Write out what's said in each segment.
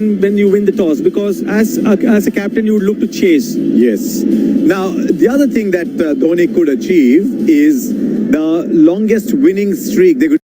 when you win the toss, because as a captain you would look to chase. Yes. Now, the other thing that Dhoni could achieve is the longest winning streak. They could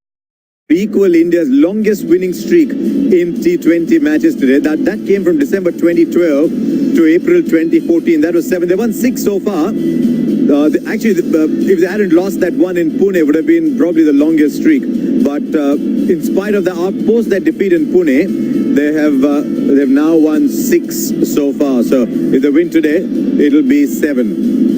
equal India's longest winning streak in T20 matches today. That came from December 2012 to April 2014. That was 7. They won 6 so far. If they hadn't lost that one in Pune, it would have been probably the longest streak. But in spite of the post that defeat in Pune, they've now won 6 so far. So if they win today, it'll be 7.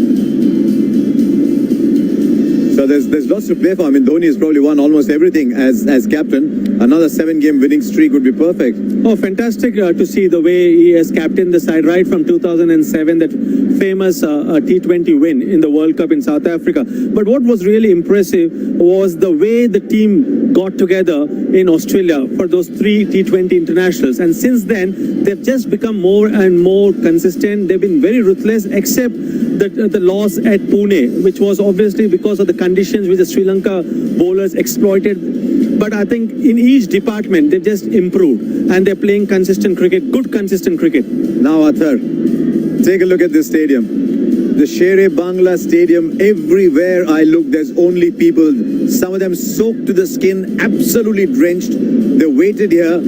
So there's lots to play for. I mean, Dhoni has probably won almost everything as captain. Another 7-game winning streak would be perfect. Oh, fantastic to see the way he has captained the side right from 2007, that famous T20 win in the World Cup in South Africa. But what was really impressive was the way the team got together in Australia for those 3 T20 internationals. And since then, they've just become more and more consistent. They've been very ruthless, except the loss at Pune, which was obviously because of the conditions which the Sri Lanka bowlers exploited. But I think in each department, they've just improved and they're playing consistent cricket, good consistent cricket. Now, Athar, take a look at this stadium. The Sher-e-Bangla Stadium, everywhere I look, there's only people, some of them soaked to the skin, absolutely drenched. They waited here.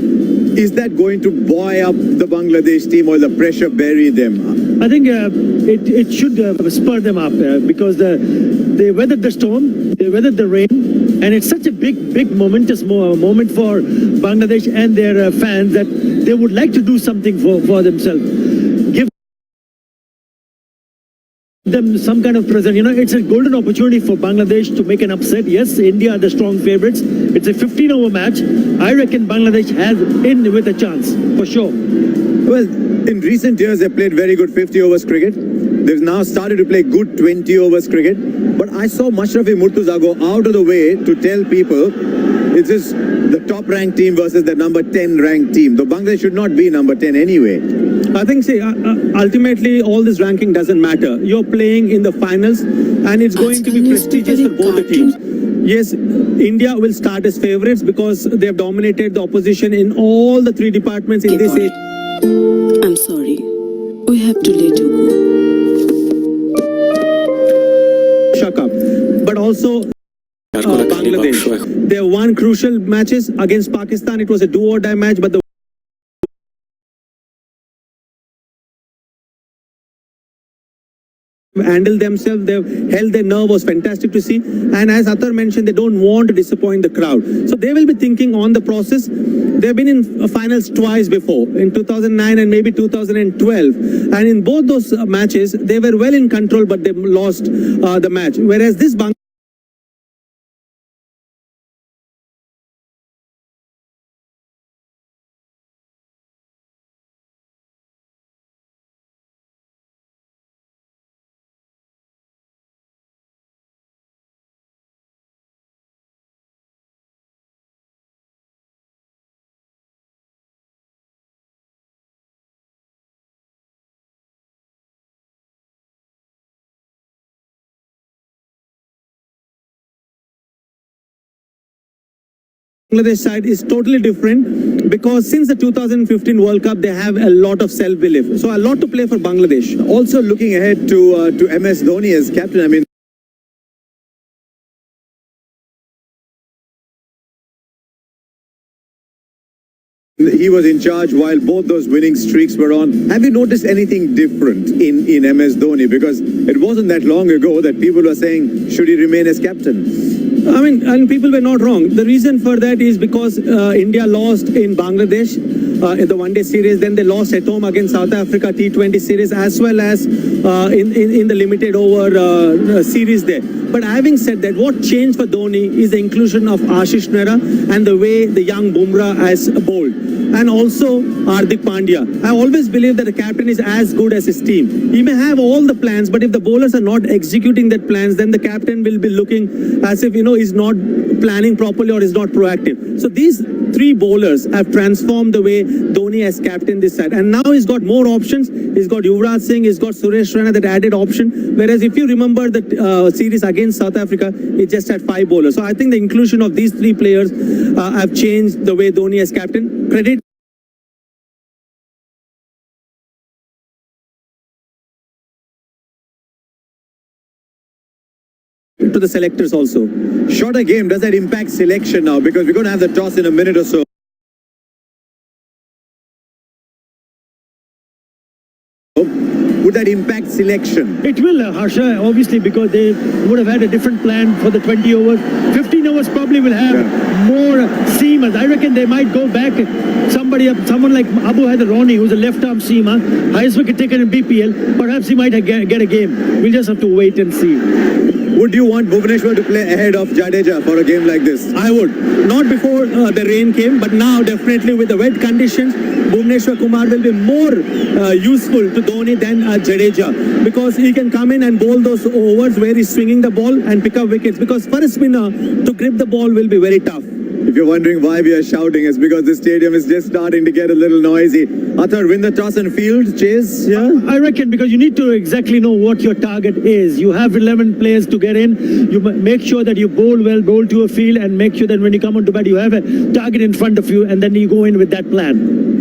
Is that going to buoy up the Bangladesh team, or the pressure bury them? I think it should spur them up because they weathered the storm, they weathered the rain, and it's such a big momentous moment for Bangladesh and their fans that they would like to do something for themselves. Give them some kind of present. You know, it's a golden opportunity for Bangladesh to make an upset. Yes, India are the strong favorites. It's a 15-over match. I reckon Bangladesh has in with a chance, for sure. Well, in recent years, they played very good 50 overs cricket. They've now started to play good 20 overs cricket. But I saw Mashrafi Murtuza go out of the way to tell people it's just the top-ranked team versus the number 10 ranked team. Though Bangladesh should not be number 10 anyway. I think, ultimately, all this ranking doesn't matter. You're playing in the finals, and it's going to be prestigious for both the teams. Yes, India will start as favorites because they have dominated the opposition in all the 3 departments in this age. I'm sorry. We have to let you go. Cup. But also Bangladesh. They won crucial matches against Pakistan. It was a do-or-die match, but the handled themselves, they've held their nerve, was fantastic to see. And as Athar mentioned, they don't want to disappoint the crowd. So they will be thinking on the process. They've been in finals twice before, in 2009 and maybe 2012. And in both those matches, they were well in control, but they lost the match. Whereas this Bangladesh side is totally different, because since the 2015 World Cup, they have a lot of self-belief. So a lot to play for Bangladesh. Also looking ahead to MS Dhoni as captain, I mean, he was in charge while both those winning streaks were on. Have you noticed anything different in MS Dhoni? Because it wasn't that long ago that people were saying, should he remain as captain? I mean, and people were not wrong. The reason for that is because India lost in Bangladesh in the one-day series. Then they lost at home against South Africa T20 series, as well as in the limited over series there. But having said that, what changed for Dhoni is the inclusion of Ashish Nehra and the way the young Bumrah has bowled. And also Hardik Pandya. I always believe that the captain is as good as his team. He may have all the plans, but if the bowlers are not executing that plans, then the captain will be looking as if, he's not planning properly or is not proactive. So these 3 bowlers have transformed the way Dhoni has captained this side. And now he's got more options. He's got Yuvraj Singh, he's got Suresh Raina, that added option. Whereas if you remember the series against South Africa, he just had 5 bowlers. So I think the inclusion of these 3 players have changed the way Dhoni has captained. Credit to the selectors also. Shorter game, does that impact selection now? Because we're going to have the toss in a minute or so. Would that impact selection? It will, Harsha, obviously, because they would have had a different plan for the 20 overs. 15 overs probably will have more seamers. I reckon they might go back. Someone like Abu Haidaroni, who's a left-arm seamer, highest wicket taker in BPL, perhaps he might get a game. We'll just have to wait and see. Would you want Bhubaneswar to play ahead of Jadeja for a game like this? I would. Not before the rain came, but now definitely with the wet conditions, Bhubaneswar Kumar will be more useful to Dhoni than Jadeja, because he can come in and bowl those overs where he's swinging the ball and pick up wickets, because for a spinner to grip the ball will be very tough. If you're wondering why we are shouting, it's because the stadium is just starting to get a little noisy. Athar, win the toss and field, Chase? Yeah, I reckon because you need to exactly know what your target is. You have 11 players to get in. You make sure that you bowl well, bowl to a field, and make sure that when you come on to bat, you have a target in front of you, and then you go in with that plan.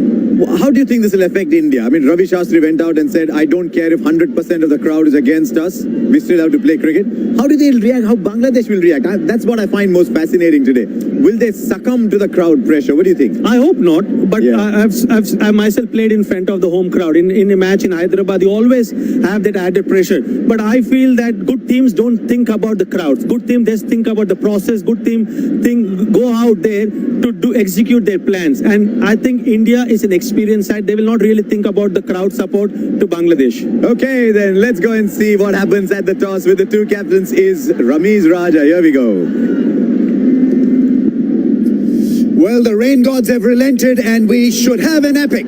How do you think this will affect India? I mean, Ravi Shastri went out and said, I don't care if 100% of the crowd is against us. We still have to play cricket. How do they react? How Bangladesh will react? That's what I find most fascinating today. Will they succumb to the crowd pressure? What do you think? I hope not, but I've myself played in front of the home crowd. In a match in Hyderabad, you always have that added pressure. But I feel that good teams don't think about the crowds. Good teams just think about the process. Good team go out there to execute their plans. And I think India is an experienced side. They will not really think about the crowd support to Bangladesh. Okay, then let's go and see what happens at the toss with the two captains is Ramiz Raja. Here we go. Well, the rain gods have relented and we should have an epic.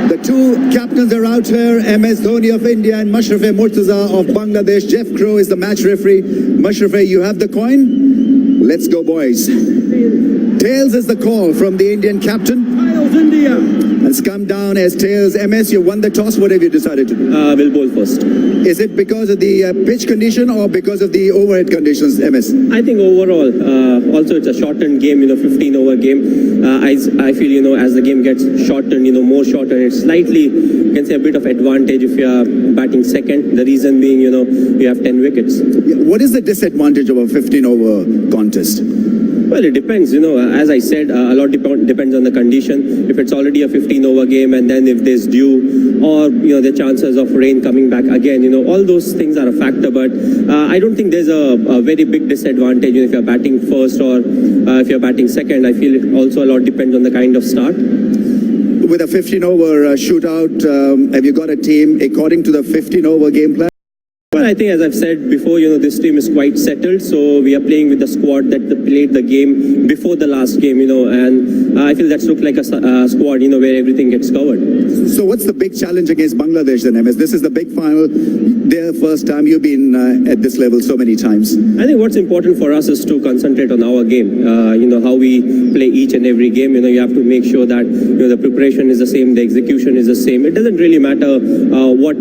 The two captains are out here, MS Dhoni of India and Mashrafe Murtaza of Bangladesh. Jeff Crow is the match referee. Mashrafe, you have the coin? Let's go, boys. Tails is the call from the Indian captain. India. Has come down as tails. MS, you won the toss. What have you decided to do? We'll bowl first. Is it because of the pitch condition or because of the overhead conditions, MS? I think overall, also it's a shortened game, 15-over game. I feel, as the game gets shortened, more shortened, it's slightly, you can say, a bit of advantage if you are batting second. The reason being, you have 10 wickets. Yeah, what is the disadvantage of a 15-over contest? Well, it depends, as I said, a lot depends on the condition. If it's already a 15-over game and then if there's dew or, the chances of rain coming back again, all those things are a factor. But I don't think there's a very big disadvantage if you're batting first or if you're batting second. I feel it also a lot depends on the kind of start. With a 15-over shootout, have you got a team according to the 15-over game plan? Well, I think, as I've said before, this team is quite settled. So we are playing with the squad that played the game before the last game, and I feel that's looked like a squad, where everything gets covered. So what's the big challenge against Bangladesh then, MS? This is the big final. Their first time. You've been at this level so many times. I think what's important for us is to concentrate on our game. How we play each and every game. You have to make sure that the preparation is the same, the execution is the same. It doesn't really matter what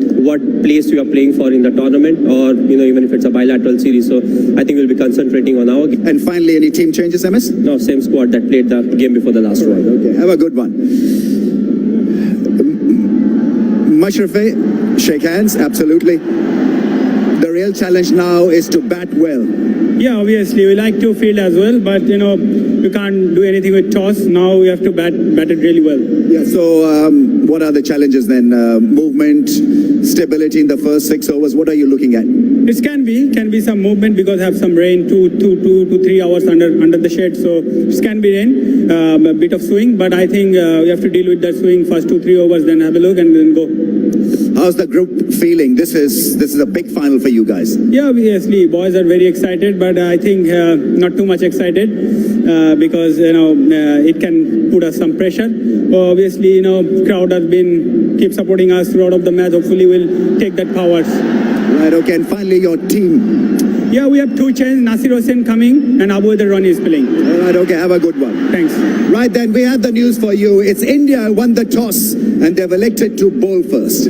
place you are playing for in the tournament, or even if it's a bilateral series. So I think we'll be concentrating on our game. And finally, any team changes, MS? No, same squad that played the game before the last one. Okay, have a good one. Mashrafe, shake hands, absolutely. The real challenge now is to bat well. Yeah, obviously we like to field as well, but you can't do anything with toss. Now we have to bat it really well. Yeah. So what are the challenges then? Movement, stability in the first 6 overs. What are you looking at? It can be some movement because have some rain, 2 to 3 hours under the shade. So it can be rain, a bit of swing, but I think we have to deal with that swing first 2-3 overs, then have a look and then go. How's the group feeling? This is a big final for you guys. Yeah, obviously boys are very excited, but I think not too much excited because it can put us some pressure. Obviously, crowd has been keep supporting us throughout of the match. Hopefully, we'll take that powers. Right. Okay. And finally, your team. Yeah, we have 2 changes. Nasir Hossain coming and Abu Haidaroni is playing. All right. Okay. Have a good one. Thanks. Right then, we have the news for you. It's India won the toss and they've elected to bowl first.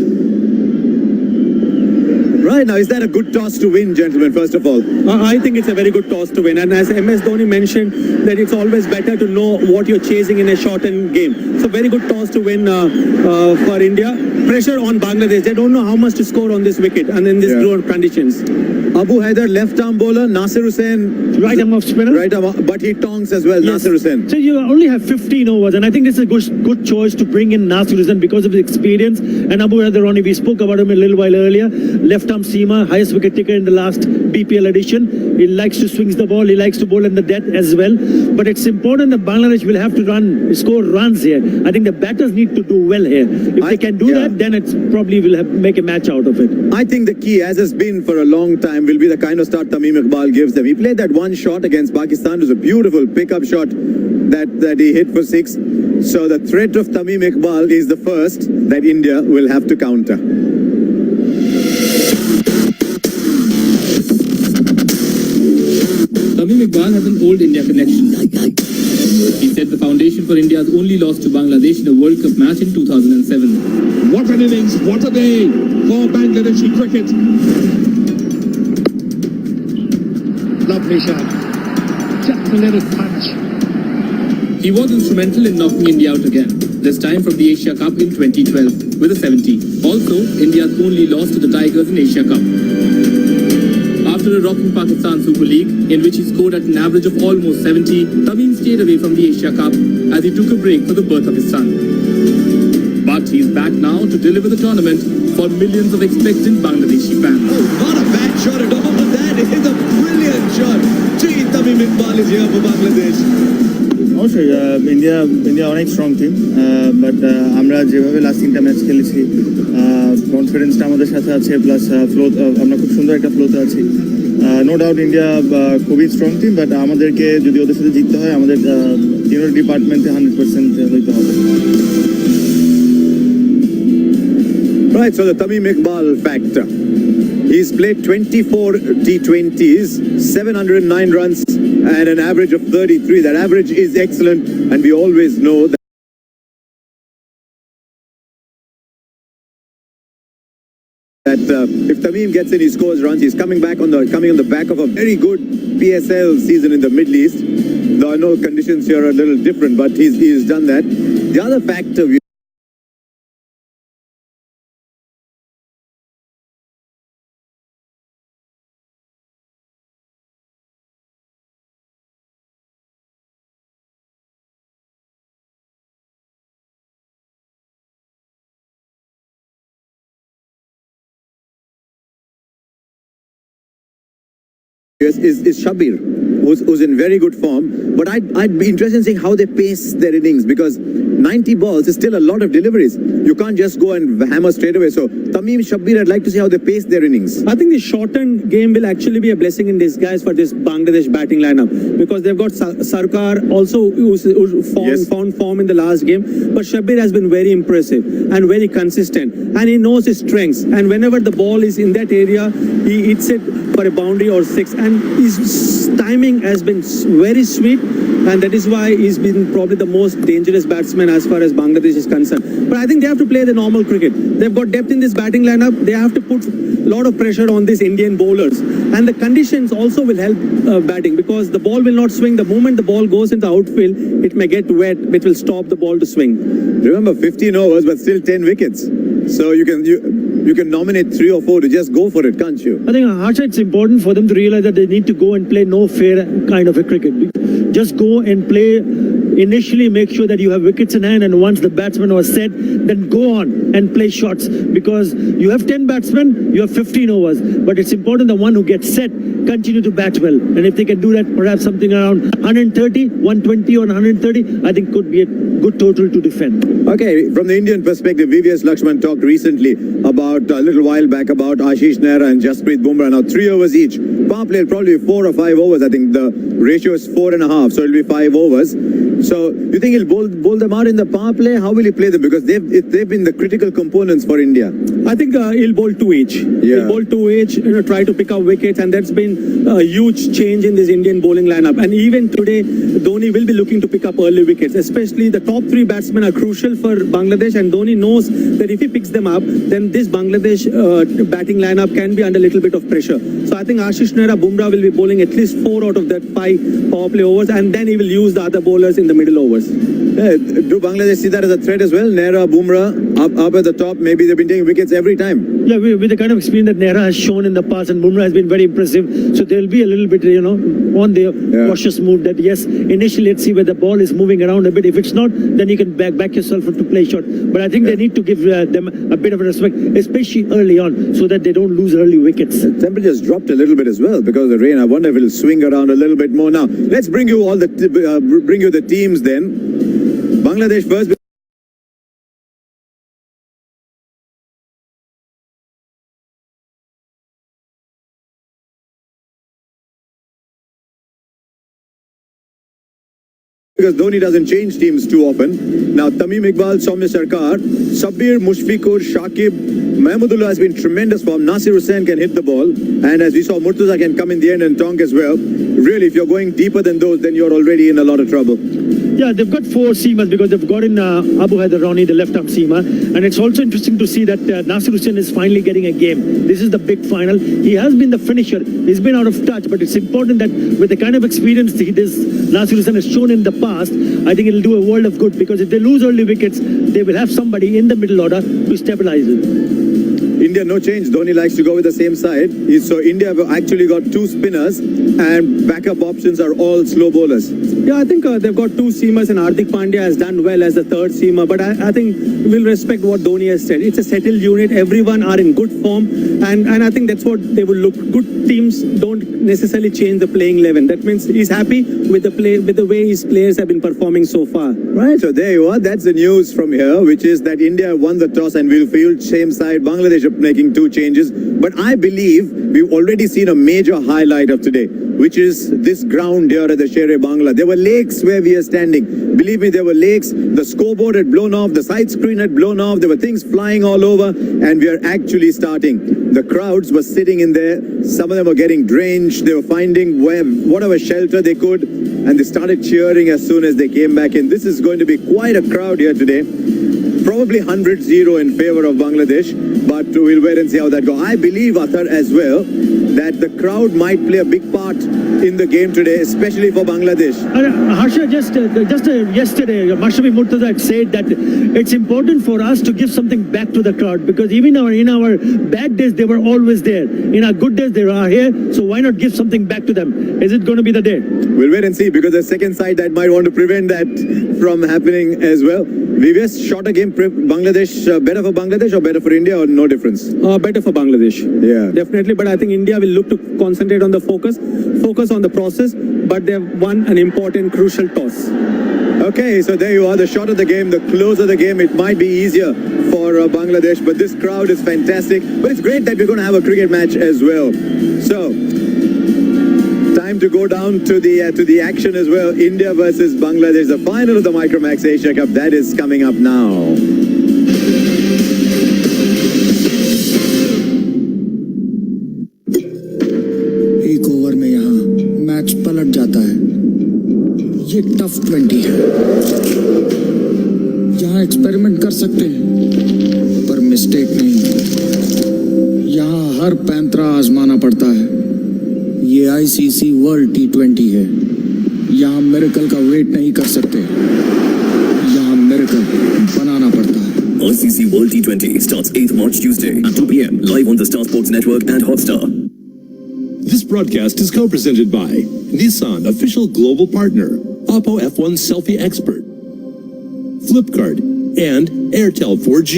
Right, now is that a good toss to win, gentlemen, first of all? I think it's a very good toss to win. And as MS Dhoni mentioned, that it's always better to know what you're chasing in a shortened game. So very good toss to win for India. Pressure on Bangladesh. They don't know how much to score on this wicket and in these drawn conditions. Abu Haider, left arm bowler, Nasir Hussain, Right arm off spinner. right arm, but he tongs as well, Yes. Nasir Hussain. So you only have 15 overs, and I think this is a good choice to bring in Nasir Hussain because of his experience. And Abu Haider, we spoke about him a little while earlier. Left arm seamer, highest wicket taker in the last BPL edition. He likes to swings the ball. He likes to bowl in the death as well. But it's important that Bangladesh will have to score runs here. I think the batters need to do well here. If they can do that, then it's probably will make a match out of it. I think the key, as has been for a long time, will be the kind of start Tamim Iqbal gives them. He played that one shot against Pakistan. It was a beautiful pickup shot that he hit for 6. So the threat of Tamim Iqbal is the first that India will have to counter. Tamim Iqbal has an old India connection. He set the foundation for India's only loss to Bangladesh in a World Cup match in 2007. What an innings, what a day for Bangladeshi cricket. Lovely shot. Just a little punch. He was instrumental in knocking India out again, this time from the Asia Cup in 2012 with a 70. Also, India's only loss to the Tigers in Asia Cup. After a rocking Pakistan Super League, in which he scored at an average of almost 70, Tamim stayed away from the Asia Cup as he took a break for the birth of his son. But he's back now to deliver the tournament for millions of expectant Bangladeshi fans. Oh, not a bad shot at all. That is a brilliant shot. Gee, Tamim Iqbal is here for Bangladesh. অবশ্যই India অনেক strong team but আমরা যেভাবে last 3টা match খেলেছি কনফিডেন্সটা আমাদের সাথে আছে প্লাস ফ্লো আমরা খুব সুন্দর একটা ফ্লোতে আছি নো ডাউট ইন্ডিয়া খুবই স্ট্রং টিম বাট আমাদেরকে যদি ওদের সাথে জিততে হয় আমাদের তিনোর ডিপার্টমেন্টে 100% হইতে হবে Right, so the Tamim Iqbal factor. He's played 24 T20s, 709 runs and an average of 33. That average is excellent, and we always know that if Tamim gets in, he scores runs. He's coming on the back of a very good PSL season in the Middle East. Though I know conditions here are a little different, but he's done that. The other factor is Shabir, who's in very good form. But I'd be interested in seeing how they pace their innings, because 90 balls is still a lot of deliveries. You can't just go and hammer straight away. So Tamim, Shabir, I'd like to see how they pace their innings. I think the shortened game will actually be a blessing in disguise for this Bangladesh batting lineup, because they've got Sarkar also who's found form in the last game. But Shabir has been very impressive and very consistent, and he knows his strengths. And whenever the ball is in that area, he hits it for a boundary or 6. And his timing has been very sweet, and that is why he's been probably the most dangerous batsman as far as Bangladesh is concerned. But I think they have to play the normal cricket. They've got depth in this batting lineup. They have to put a lot of pressure on these Indian bowlers. And the conditions also will help batting, because the ball will not swing. The moment the ball goes into outfield, it may get wet, which will stop the ball to swing. Remember, 15 overs, but still 10 wickets. So you can nominate 3 or 4 to just go for it, can't you? I think, Harsha, it's important for them to realize that they need to go and play no fair kind of a cricket. Just go and play initially, make sure that you have wickets in hand, and once the batsmen are set, then go on and play shots, because you have 10 batsmen, you have 15 overs, but it's important the one who gets set continue to bat well, and if they can do that, perhaps something around 130, 120 or 130, I think could be a good total to defend. Okay, from the Indian perspective, VVS Lakshman talked recently about, a little while back, about Ashish Nehra and Jasprit Bumrah. Now 3 overs each. Power play will probably be 4 or 5 overs. I think the ratio is 4.5, so it'll be 5 overs. So you think he'll bowl them out in the power play? How will he play them? Because they've been the critical components for India. I think he'll bowl two each. Yeah. He'll bowl two each, try to pick up wickets, and that's been a huge change in this Indian bowling lineup. And even today, Dhoni will be looking to pick up early wickets. Especially the top three batsmen are crucial for Bangladesh, and Dhoni knows that if he picks them up, then this Bangladesh batting lineup can be under a little bit of pressure. So I think Ashish Nehra, Bumrah will be bowling at least 4 out of that 5 power play overs, and then he will use the other bowlers in the middle overs. Yeah, do Bangladesh see that as a threat as well? Nehra, Bumrah, up at the top. Maybe they've been taking wickets every time. Yeah, with the kind of experience that Nehra has shown in the past, and Bumrah has been very impressive. So they'll be a little bit, on the cautious move that yes, initially let's see where the ball is moving around a bit. If it's not, then you can back yourself to play short. But I think they need to give them a bit of a respect, especially early on, so that they don't lose early wickets. The temperature's dropped a little bit as well because of the rain. I wonder if it'll swing around a little bit more. Now, let's bring you all bring you the teams then. Bangladesh first. Because Dhoni doesn't change teams too often. Now, Tamim Iqbal, Soumya Sarkar, Sabir, Mushfiqur, Shakib, Mahmudullah has been tremendous form. Nasir Hussain can hit the ball. And as we saw, Murtuza can come in the end and Tonk as well. Really, if you're going deeper than those, then you're already in a lot of trouble. Yeah, they've got 4 seamers because they've got in Abu Haider Rani, the left-arm seamer. And it's also interesting to see that Nasir Hussain is finally getting a game. This is the big final. He has been the finisher. He's been out of touch, but it's important that with the kind of experience Nasir Hussain has shown in the past, I think it'll do a world of good because if they lose early wickets, they will have somebody in the middle order to stabilize it. India, no change. Dhoni likes to go with the same side. So India have actually got 2 spinners and backup options are all slow bowlers. Yeah, I think they've got 2 seamers and Hardik Pandya has done well as the 3rd seamer. But I think we'll respect what Dhoni has said. It's a settled unit. Everyone are in good form. And I think that's what they will look. Good teams don't necessarily change the playing 11. That means he's happy with the way his players have been performing so far. Right, so there you are. That's the news from here, which is that India won the toss and will field same side. Bangladesh are making 2 changes. But I believe we've already seen a major highlight of today, which is this ground here at the Sher-e-Bangla. There were lakes where we are standing. Believe me, there were lakes. The scoreboard had blown off. The side screen had blown off. There were things flying all over. And we are actually starting. The crowds were sitting in there. Some of them were getting drenched. They were finding whatever shelter they could. And they started cheering as soon as they came back in. This is going to be quite a crowd here today. Probably 100-0 in favor of Bangladesh, but we'll wait and see how that goes. I believe, Athar, as well, that the crowd might play a big part in the game today, especially for Bangladesh. Harsha, just yesterday, Mashrafi Murtaza had said that it's important for us to give something back to the crowd because even in our bad days, they were always there. In our good days, they are here. So why not give something back to them? Is it going to be the day? We'll wait and see because the second side that might want to prevent that from happening as well. VVS, shorter game, Bangladesh, better for Bangladesh or better for India or no difference? Better for Bangladesh. Yeah. Definitely, but I think India will look to concentrate on the focus on the process, but they've won an important, crucial toss. Okay, so there you are, the shorter the game, the closer the game, it might be easier for Bangladesh, but this crowd is fantastic. But it's great that we're going to have a cricket match as well. So, time to go down to the action as well. India versus Bangladesh, the final of the Micromax Asia Cup, that is coming up now. एक over में यहाँ match पलट जाता है। ये tough 20 है। यहाँ experiment कर सकते हैं, पर मिस्टेक नहीं। यहाँ हर पैंतरा आजमाना पड़ता है। ये आईसीसी वर्ल्ड T20 है। यहाँ मिरेकल का वेट नहीं कर सकते। यहाँ मिरेकल बनाना पड़ता है। ICC World T20 starts 8th March Tuesday at 2 p.m. live on the Star Sports Network and Hotstar. This broadcast is co-presented by Nissan, official global partner, Oppo F1 Selfie Expert, Flipkart, and Airtel 4G,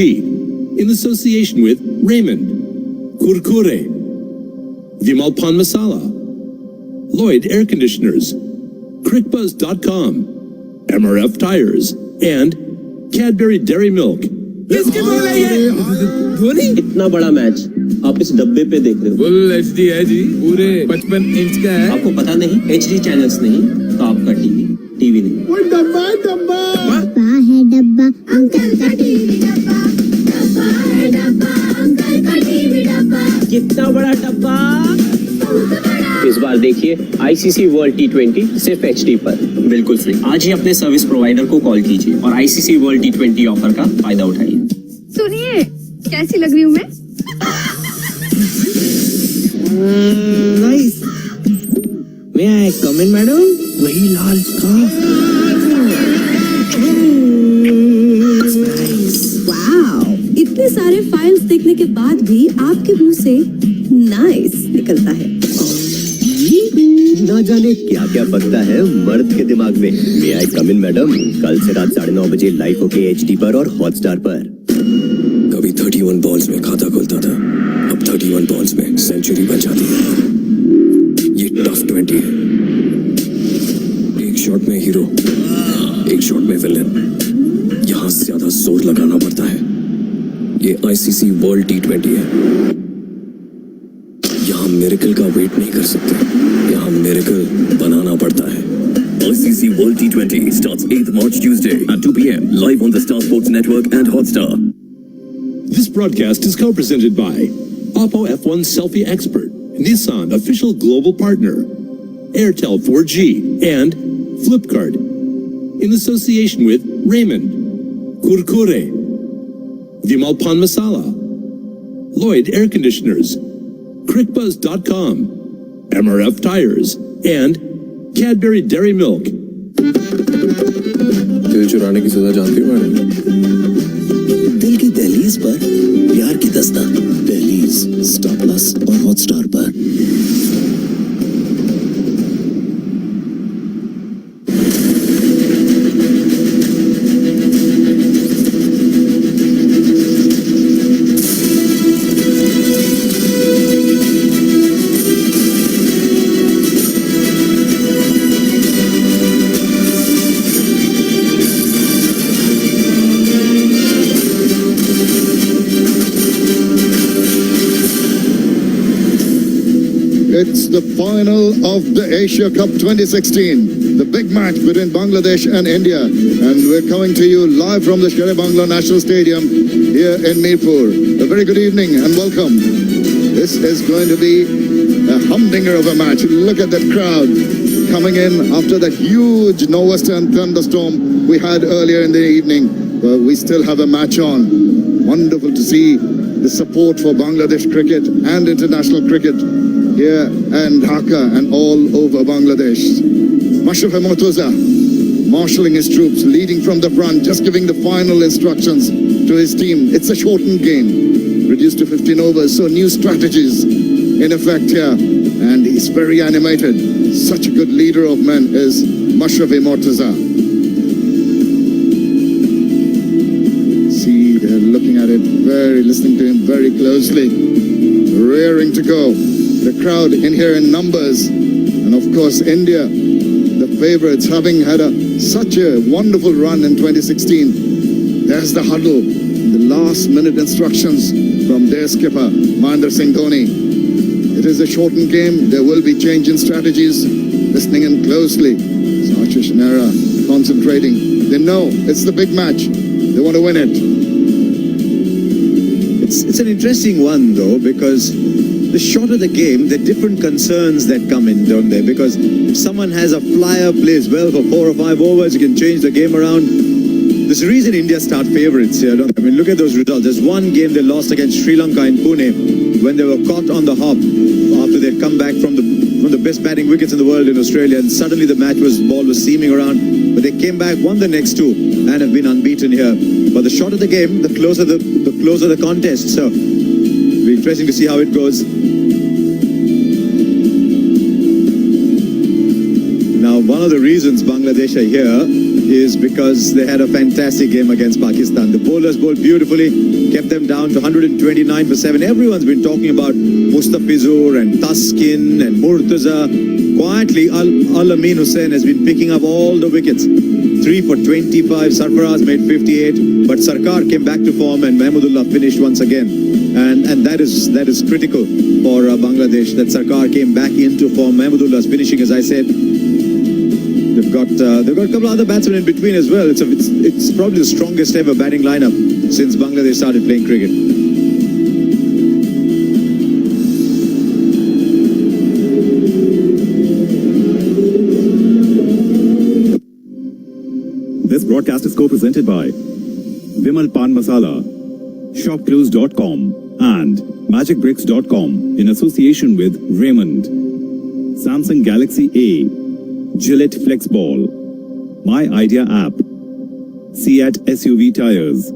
in association with Raymond, Kurkure, Vimal Pan Masala, Lloyd Air Conditioners, CrickBuzz.com, MRF Tires, and Cadbury Dairy Milk. इतना बड़ा match आप इस डब्बे पे देख रहे हो। Full HD है जी, पूरे 55 इंच का है। आपको पता नहीं HD चैनल्स नहीं तो आपका टीवी टीवी नहीं। डब्बा है डब्बा अंकल का टीवी डब्बा है डब्बा अंकल का टीवी डब्बा कितना बड़ा डब्बा। इस बार देखिए आईसीसी वर्ल्ड T20 सिर्फ HD पर बिल्कुल फ्री। आज ही अपने सर्विस प्रोवाइडर को कॉल कीजिए और आईसीसी वर्ल्ड T20 ऑफर का फायदा उठाइए। सुनिए, कैसी लग रही हूँ मैं? नाइस। मे आई कम इन मैडम? वही लाल स्कार्फ। वाओ, इतने सारे फाइल्स देखने के बाद भी आपके मुंह से नाइस निकलता है। ना जाने क्या क्या पकता है मर्द के दिमाग में। मे आई कम इन मैडम? कल से रात 9:30 बजे लाइव होके HD पर और हॉटस्टार पर। कभी 31 बॉल्स में खाता खुलता था, अब 31 बॉल्स में सेंचुरी बन जाती है। ये टफ 20 है। एक शॉट में हीरो, एक शॉट में विलेन। यहाँ ज्यादा जोर लगाना पड़ता है। ये ICC वर्ल्ड T20 है। यहाँ मिरेकल का वेट नहीं कर सकते, यहाँ मिरेकल बनाना पड़ता है। ICC World T20 starts 8th March Tuesday at 2 p.m. live on the Star Sports Network and Hotstar. This broadcast is co-presented by Oppo F1 Selfie Expert, Nissan official global partner, Airtel 4G, and Flipkart. In association with Raymond, Kurkure, Vimal Pan Masala, Lloyd Air Conditioners, CrickBuzz.com, MRF Tires, and Cadbury Dairy Milk. दिल चुराने की सजा जानती हो madam? दिल की दहलीज पर प्यार की दस्तक। दहलीज स्टार प्लस और हॉटस्टार पर। It's the final of the Asia Cup 2016, the big match between Bangladesh and India. And we're coming to you live from the Shere-Bangla National Stadium here in Mirpur. A very good evening and welcome. This is going to be a humdinger of a match. Look at that crowd coming in after that huge nor'western thunderstorm we had earlier in the evening. We still have a match on. Wonderful to see the support for Bangladesh cricket and international cricket here and Dhaka and all over Bangladesh. Mashraf Mortuza marshalling his troops, leading from the front, just giving the final instructions to his team. It's a shortened game, reduced to 15 overs, so new strategies in effect here. And he's very animated. Such a good leader of men is Mashraf Mortuza. See, they're looking at it, listening to him very closely, rearing to go. The crowd in here in numbers, and of course India, the favourites, having had such a wonderful run in 2016. There's the huddle, the last minute instructions from their skipper, Mahendra Singh Dhoni. It is a shortened game, there will be change in strategies, listening in closely. So Ashish Nehra concentrating. They know it's the big match, they want to win it. It's an interesting one though, because the shorter the game, the different concerns that come in, don't they? Because if someone has a flyer, plays well for 4 or 5 overs, you can change the game around. There's a reason India start favourites here, don't they? I mean, look at those results. There's one game they lost against Sri Lanka in Pune when they were caught on the hop after they'd come back from the best batting wickets in the world in Australia, and suddenly the ball was seaming around. But they came back, won the next 2, and have been unbeaten here. But the shorter the game, the closer the contest. So it'll be interesting to see how it goes. Now, one of the reasons Bangladesh are here is because they had a fantastic game against Pakistan. The bowlers bowled beautifully, kept them down to 129 for 7. Everyone's been talking about Mustafizur and Taskin and Murtaza. Quietly, Al-Amin Hussain has been picking up all the wickets. 3 for 25, Sarfaraz made 58, but Sarkar came back to form and Mahmudullah finished once again. And that is critical for Bangladesh, that Sarkar came back into form. Mahmudullah is finishing, as I said. They've got a couple other batsmen in between as well. It's probably the strongest ever batting lineup since Bangladesh started playing cricket. This broadcast is co-presented by Vimal Pan Masala, ShopClues.com and MagicBricks.com in association with Raymond, Samsung Galaxy A, Gillette Flexball, My Idea app, Seat SUV tires,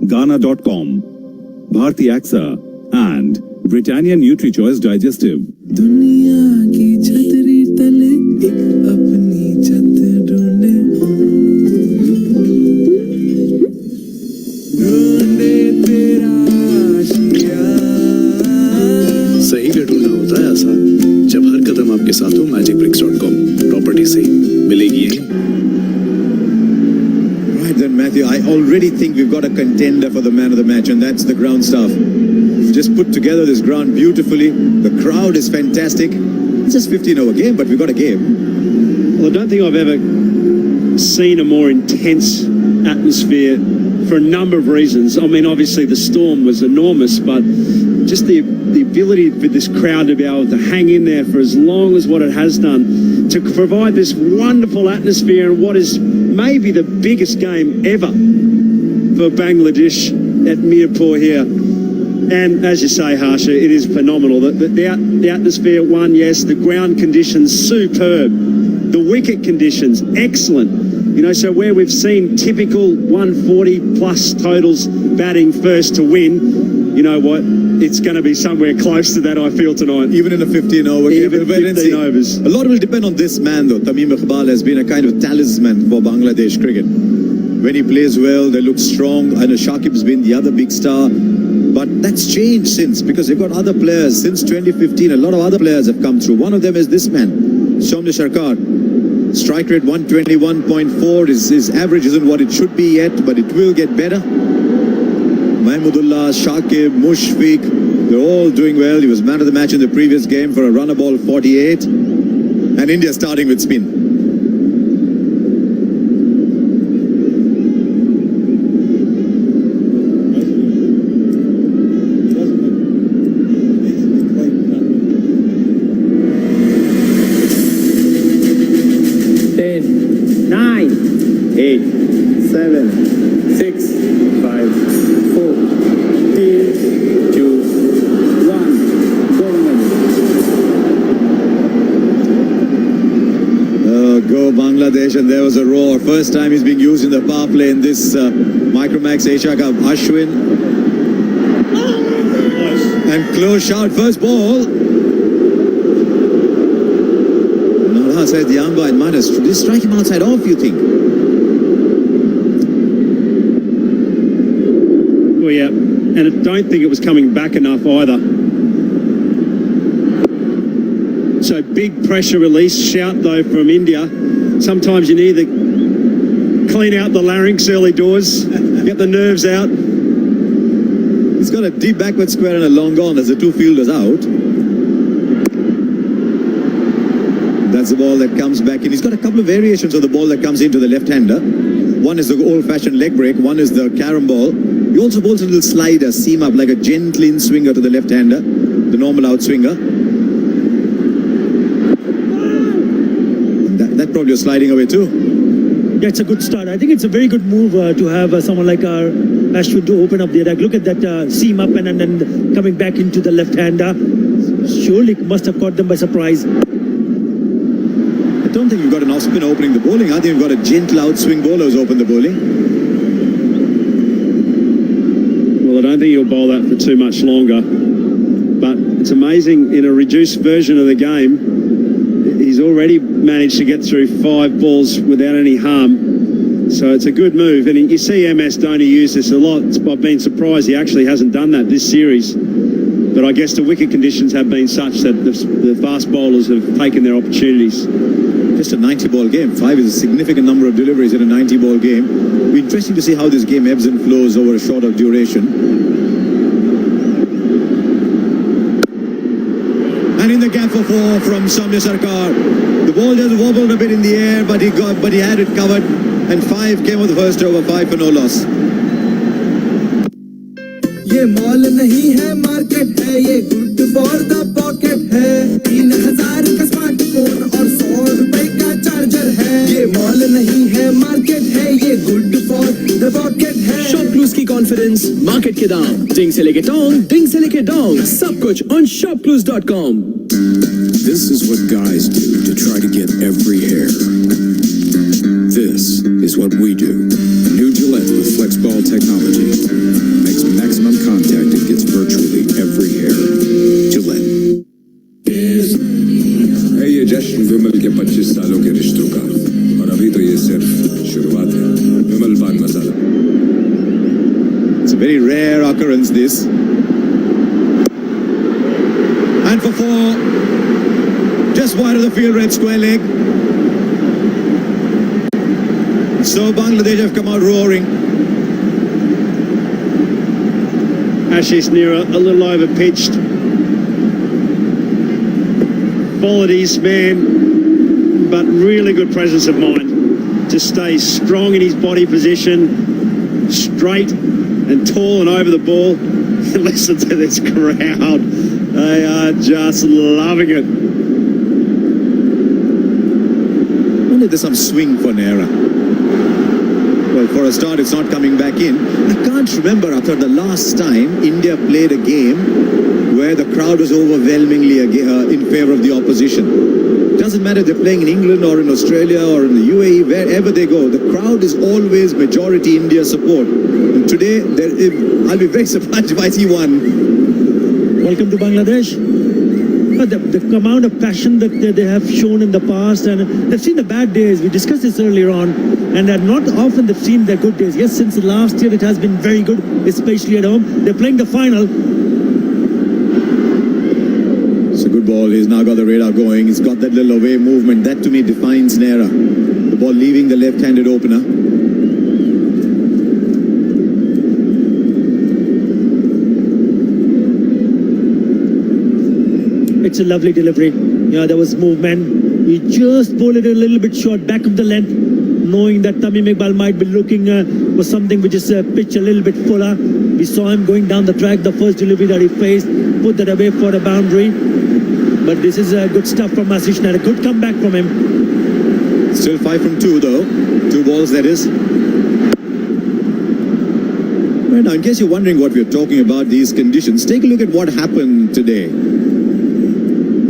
Ghana.com, Bharti AXA and Britannia NutriChoice Digestive. दुनिया की छतरी तले एक अपनी छत ढूंढे ढूंढे तेरा आशिया सही का ढूंढना होता है आसान जब हर कदम आपके साथ हो magicbricks.com प्रॉपर्टी से मिलेगी यही Right then, Matthew, I already think we've got a contender for the man of the match, and that's the ground staff. Just put together this ground beautifully. The crowd is fantastic. It's just 15-over game, but we've got a game. Well, I don't think I've ever seen a more intense atmosphere for a number of reasons. I mean, obviously the storm was enormous, but just the ability for this crowd to be able to hang in there for as long as what it has done, to provide this wonderful atmosphere in what is maybe the biggest game ever for Bangladesh at Mirpur here. And as you say, Harsha, it is phenomenal. The atmosphere, one, yes, the ground conditions, superb. The wicket conditions, excellent. You know, so where we've seen typical 140 plus totals batting first to win, you know what? It's going to be somewhere close to that, I feel, tonight. Even in a 15-over game. Even 15 overs. A lot will depend on this man, though. Tamim Iqbal has been a kind of talisman for Bangladesh cricket. When he plays well, they look strong. I know Shakib's been the other big star. But that's changed since, because they've got other players. Since 2015, a lot of other players have come through. One of them is this man, Somne Sharkar. Strike rate 121.4. His average isn't what it should be yet, but it will get better. Mahmudullah, Shakib, Mushfiq, they're all doing well. He was man of the match in the previous game for a run of ball 48. And India starting with spin. And there was a roar. First time he's being used in the power play in this Micromax Asia Cup. Ashwin. And close shot. First ball. Not outside the umpire. Might have strike him outside off, you think? Well, yeah. And I don't think it was coming back enough either. So big pressure release. Shout, though, from India. Sometimes you need to clean out the larynx early doors, get the nerves out. He's got a deep backward square and a long gone as the two fielders out. That's the ball that comes back in. He's got a couple of variations of the ball that comes into the left-hander. One is the old-fashioned leg break, one is the carom ball. He also bowls a little slider, seam up, like a gentle in-swinger to the left-hander, the normal out-swinger. That probably was sliding away too. Yeah, it's a good start. I think it's a very good move to have someone like Ashwin to open up the attack. Look at that seam up and then coming back into the left-hander. Surely must have caught them by surprise. I don't think you've got an off-spin opening the bowling. I think you've got a gentle out-swing bowler who's opened the bowling. Well, I don't think he'll bowl that for too much longer. But it's amazing, in a reduced version of the game, he's already managed to get through 5 balls without any harm. So it's a good move. And you see MS Dhoni use this a lot. I've been surprised he actually hasn't done that this series. But I guess the wicket conditions have been such that the fast bowlers have taken their opportunities. Just a 90-ball game. 5 is a significant number of deliveries in a 90-ball game. It'll be interesting to see how this game ebbs and flows over a shorter duration. And in the gap for 4 from Soumya Sarkar. The ball just wobbled a bit in the air, but he had it covered. And 5 came of the first over, 5 for no loss. ये mall नहीं है market है ये good for the pocket है 3000 का smartphone और 100 रुपए का चार्जर है ये मॉल नहीं है मार्केट है ये गुड फॉर द पॉकेट है शॉप क्लूज की कॉन्फिडेंस मार्केट के दाम डिंग से लेके डोंग डिंग से लेके डोंग सब कुछ on shopclues.com. This is what guys do to try to get every hair. This is what we do. New Gillette with FlexBall technology. Makes maximum contact and gets virtually every hair. Gillette. है ये जश्न विमल के 25 सालों के रिश्तों का और अभी तो ये सिर्फ शुरुआत है विमल पान मसाला. It's a very rare occurrence, this. And for 4, just wide of the field, red square leg. So Bangladesh have come out roaring. Ashish Nira a little over pitched. Qualities, man, but really good presence of mind to stay strong in his body position, straight and tall and over the ball. Listen to this crowd. They are just loving it. Only there's some swing for Nehra. Well, for a start, it's not coming back in. I can't remember after the last time India played a game where the crowd was overwhelmingly in favor of the opposition. Doesn't matter if they're playing in England or in Australia or in the UAE, wherever they go, the crowd is always majority India support. And today, I'll be very surprised if I see one. Welcome to Bangladesh. But the amount of passion that they have shown in the past, and they've seen the bad days. We discussed this earlier on, and not often they've seen their good days. Yes, since last year it has been very good, especially at home. They're playing the final. It's a good ball. He's now got the radar going. He's got that little away movement. That to me defines Nehra. The ball leaving the left-handed opener. It's a lovely delivery. Yeah, there was movement. He just pulled it a little bit short, back of the length, knowing that Tamim Iqbal might be looking for something which is pitch a little bit fuller. We saw him going down the track, the first delivery that he faced, put that away for a boundary. But this is good stuff from Ashish Nehra. Good comeback from him. Still 5 from 2 though. 2 balls that is. Right now, in case you're wondering what we're talking about, these conditions, take a look at what happened today.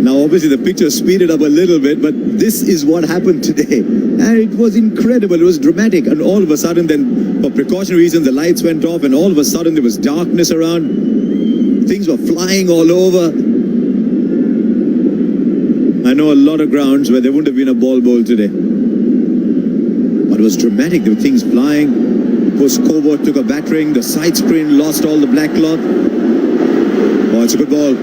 Now, obviously, the picture speeded up a little bit, but this is what happened today. And it was incredible. It was dramatic. And all of a sudden, then, for precautionary reasons, the lights went off, and all of a sudden, there was darkness around. Things were flying all over. I know a lot of grounds where there wouldn't have been a ball bowl today. But it was dramatic. There were things flying. Of course, Kobo took a battering. The side screen lost all the black cloth. Oh, it's a good ball.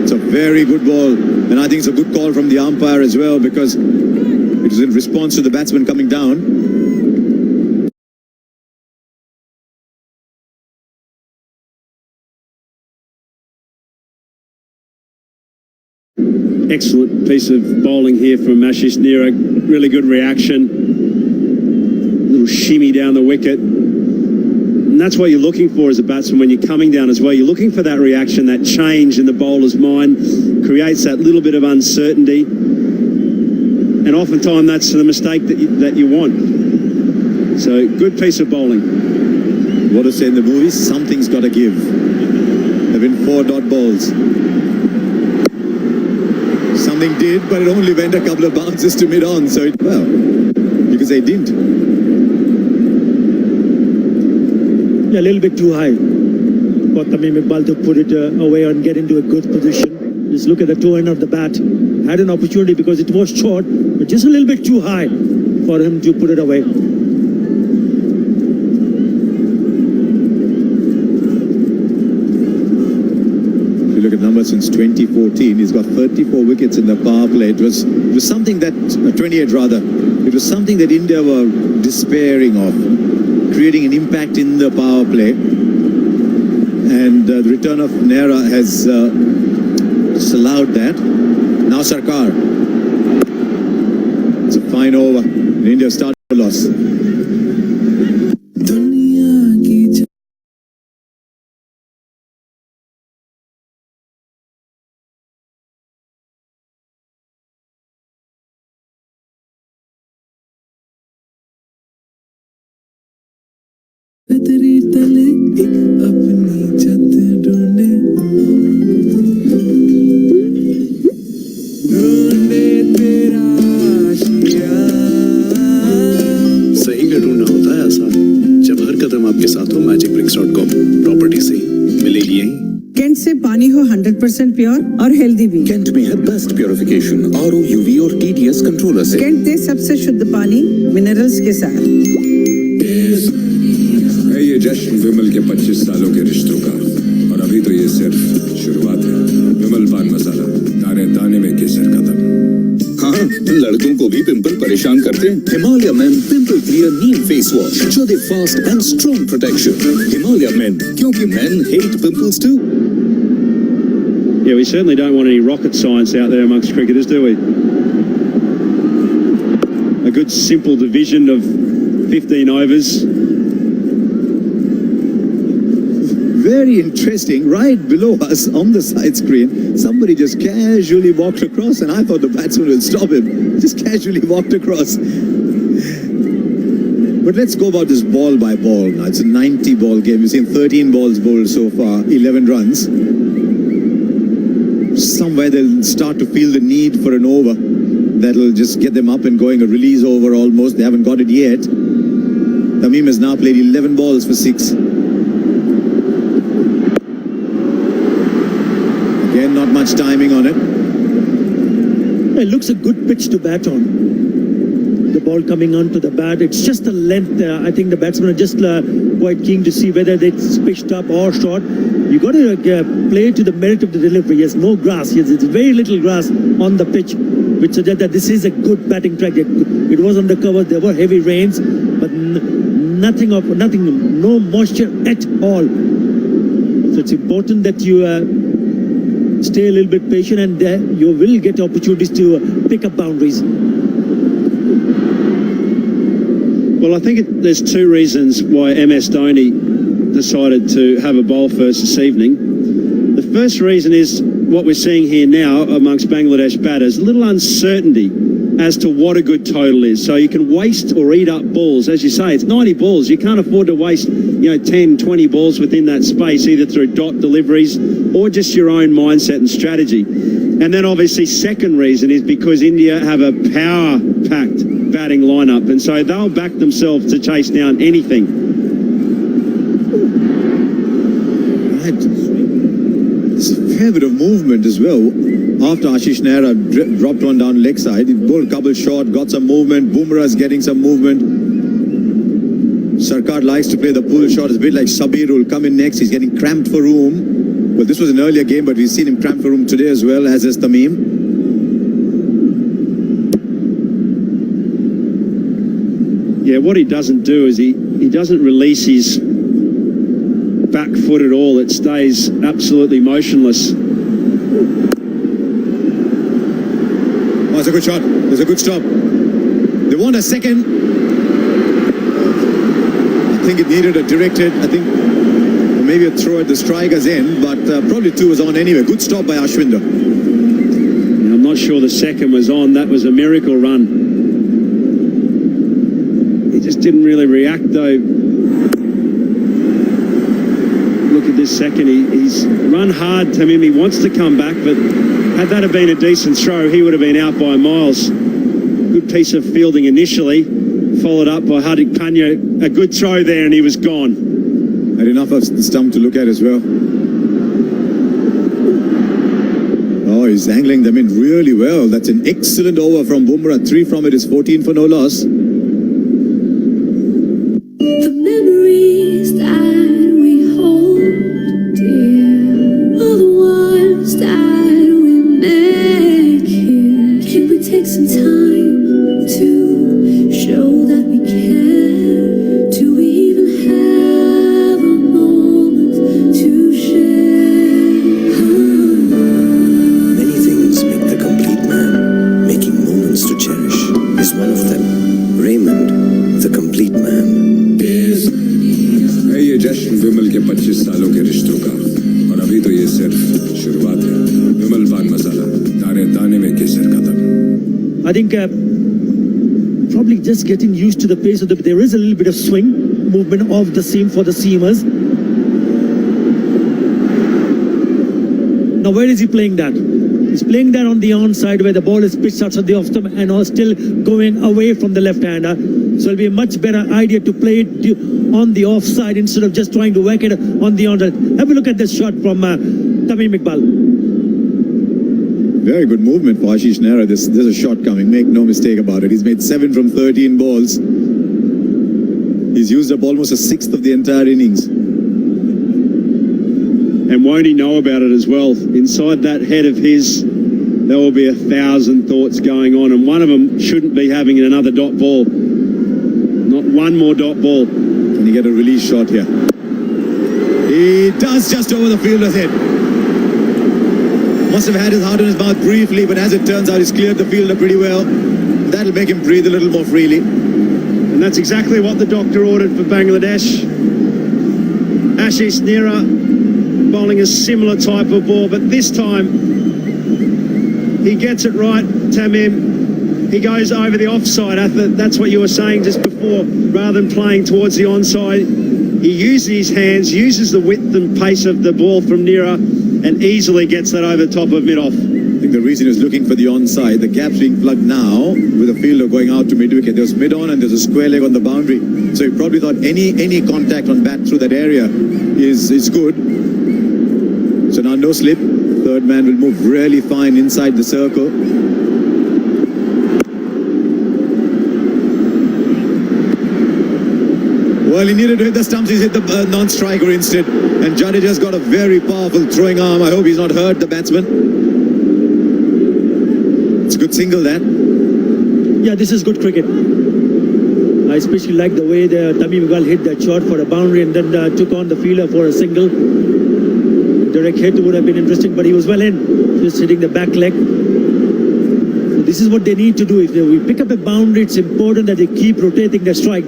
It's a very good ball. And I think it's a good call from the umpire as well, because it was in response to the batsman coming down. Excellent piece of bowling here from Ashish Nehra. Really good reaction. Little shimmy down the wicket. And that's what you're looking for as a batsman when you're coming down as well. You're looking for that reaction, that change in the bowler's mind. Creates that little bit of uncertainty. And oftentimes that's the mistake that you want. So good piece of bowling. What to say in the movies? Something's got to give. There have been 4 dot balls. Something did, but it only went a couple of bounces to mid-on, so well, you can say it didn't. Yeah, a little bit too high for Tamim Iqbal to put it away and get into a good position. Just look at the toe end of the bat. Had an opportunity because it was short, but just a little bit too high for him to put it away. Look at numbers since 2014. He's got 34 wickets in the power play. It was something that 28 rather. It was something that India were despairing of, creating an impact in the power play. And the return of Nehra has disallowed that. Now Sarkar. It's a fine over. India started a loss. तेरी तले एक अपनी छत ढूंढे ढूंढे तेरा आशिया। सही का ढूंढना होता है आसान जब हर कदम आपके साथ हो। magicbricks.com प्रॉपर्टी सही मिलेगी यहीं। कैंट से पानी हो 100% प्योर और हेल्दी भी। कैंट में है बेस्ट प्योरिफिकेशन RO UV और TDS कंट्रोलर से। कैंट दे सबसे शुद्ध पानी मिनरल्स के साथ। है ये जश्न विमल के 25 सालों के रिश्तों का, और अभी तो ये सिर्फ शुरुआत है। विमल पान मसाला, दाने दाने में केसर का दम। हाँ, लड़कों को भी पिंपल परेशान करते हैं। Himalaya main pimple clear Neem face wash, show they fast and strong protection. Himalaya main, क्योंकि men hate pimples too. Yeah, we certainly don't want any rocket science out there amongst cricketers, do we? A good simple division of 15 overs. Very interesting. Right below us on the side screen, somebody just casually walked across, and I thought the batsman will stop him. Just casually walked across. But let's go about this ball by ball now. It's a 90 ball game. We've seen 13 balls bowled so far, 11 runs. Somewhere they'll start to feel the need for an over that'll just get them up and going. A release over almost. They haven't got it yet. Tamim has now played 11 balls for 6. Again, not much timing on it. It looks a good pitch to bat on. The ball coming onto the bat, it's just the length. I think the batsmen are just quite keen to see whether it's pitched up or short. You got to play to the merit of the delivery. Yes, no grass. Yes, it's very little grass on the pitch, which suggests that this is a good batting track. It was on the cover. There were heavy rains, but nothing, no moisture at all. So it's important that you stay a little bit patient, and you will get opportunities to pick up boundaries. Well, I think there's two reasons why MS Dhoni decided to have a bowl first this evening. The first reason is what we're seeing here now amongst Bangladesh batters, a little uncertainty as to what a good total is. So you can waste or eat up balls. As you say, it's 90 balls. You can't afford to waste, 10, 20 balls within that space, either through dot deliveries or just your own mindset and strategy. And then obviously second reason is because India have a power-packed batting lineup, and so they'll back themselves to chase down anything. Right. There's a fair bit of movement as well. After Ashish Nehra dropped one down leg side, he bowled a couple short, got some movement. Bumrah's getting some movement. Sarkar likes to play the pull shot. It's a bit like Sabir who'll come in next. He's getting cramped for room. Well, this was an earlier game, but we've seen him cramped for room today as well, as is Tamim. Yeah, what he doesn't do is he doesn't release his back foot at all. It stays absolutely motionless. Oh, it's a good shot. It's a good stop. They want a second. I think it needed a directed, or maybe a throw at the striker's end, but probably two was on anyway. Good stop by Ashwinder. Yeah, I'm not sure the second was on. That was a miracle run. He just didn't really react though. Look at this second. He's run hard, Tamim. He wants to come back, but had that have been a decent throw, he would have been out by miles. Good piece of fielding initially, followed up by Hardik Pandya. A good throw there, and he was gone. Had enough of the stump to look at as well. Oh, he's angling them in really well. That's an excellent over from Bumrah. 3 from it is 14 for no loss. The memories that we hold dear, all the ones that we make here. Can we take some time to show that we care? Do we even have a moment to share? Many things make the complete I think probably just getting used to the pace of the. There is a little bit of swing movement of the seam for the seamers. Now, where is he playing that? He's playing that on the onside where the ball is pitched outside the off stump and all still going away from the left-hander. So it'll be a much better idea to play it on the offside instead of just trying to whack it on the onside. Have a look at this shot from Tamim Iqbal. Very good movement for Ashish Nehra. There's a shot coming, make no mistake about it. He's made 7 from 13 balls. He's used up almost a sixth of the entire innings. And won't he know about it as well? Inside that head of his, there will be 1,000 thoughts going on, and one of them shouldn't be having another dot ball. Not one more dot ball. Can he get a release shot here? He does, just over the fielder's head. Must have had his heart in his mouth briefly, but as it turns out, he's cleared the fielder pretty well. That'll make him breathe a little more freely. And that's exactly what the doctor ordered for Bangladesh. Ashish Nehra bowling a similar type of ball, but this time he gets it right, Tamim. He goes over the offside. That's what you were saying just before, rather than playing towards the onside. He uses his hands, uses the width and pace of the ball from Nehra, and easily gets that over the top of mid-off. I think the reason he was looking for the onside, the gap's being plugged now with a fielder going out to mid-wicket. There was mid-on and there's a square leg on the boundary. So he probably thought any contact on bat through that area is good. So now no slip. Third man will move really fine inside the circle. Well, he needed to hit the stumps. He's hit the non-striker instead. And Jadeja's got a very powerful throwing arm. I hope he's not hurt the batsman. It's a good single, that. Yeah, this is good cricket. I especially like the way Tamim Iqbal hit that shot for a boundary and then took on the fielder for a single. Direct hit would have been interesting, but he was well in, just hitting the back leg. So this is what they need to do. If we pick up a boundary, it's important that they keep rotating their strike.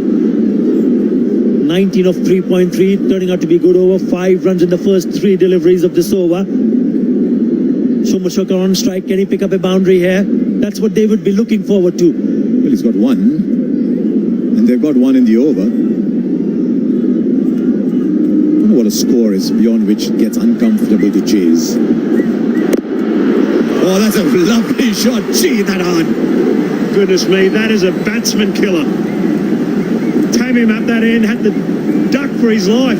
19 of 3.3, turning out to be good over. 5 runs in the first 3 deliveries of this over. Shomer Shakar on strike. Can he pick up a boundary here? That's what they would be looking forward to. Well, he's got one, and they've got one in the over. I don't know what a score is beyond which it gets uncomfortable to chase. Oh, that's a lovely shot. Gee, that hard. Goodness me, that is a batsman killer. Tamim at that end had to duck for his life.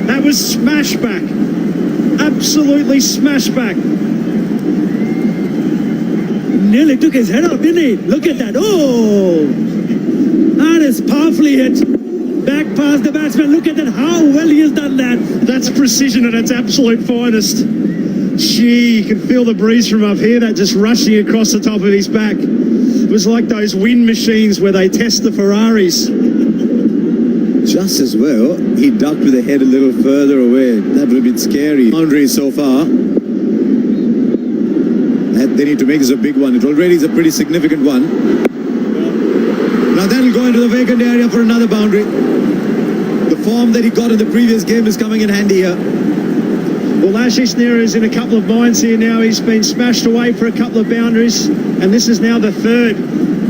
That was smash back. Absolutely smash back. Nearly took his head off, didn't he? Look at that. Oh! That is powerfully hit. Back past the batsman. Look at that. How well he has done that. That's precision at its absolute finest. Gee, you can feel the breeze from up here. That just rushing across the top of his back. It was like those wind machines where they test the Ferraris. Just as well, he ducked with the head a little further away. That would have been scary. Boundary so far. They need to make this a big one. It already is a pretty significant one. Now that'll go into the vacant area for another boundary. The form that he got in the previous game is coming in handy here. Well, Ashish Nehra is in a couple of minds here now. He's been smashed away for a couple of boundaries, and this is now the third.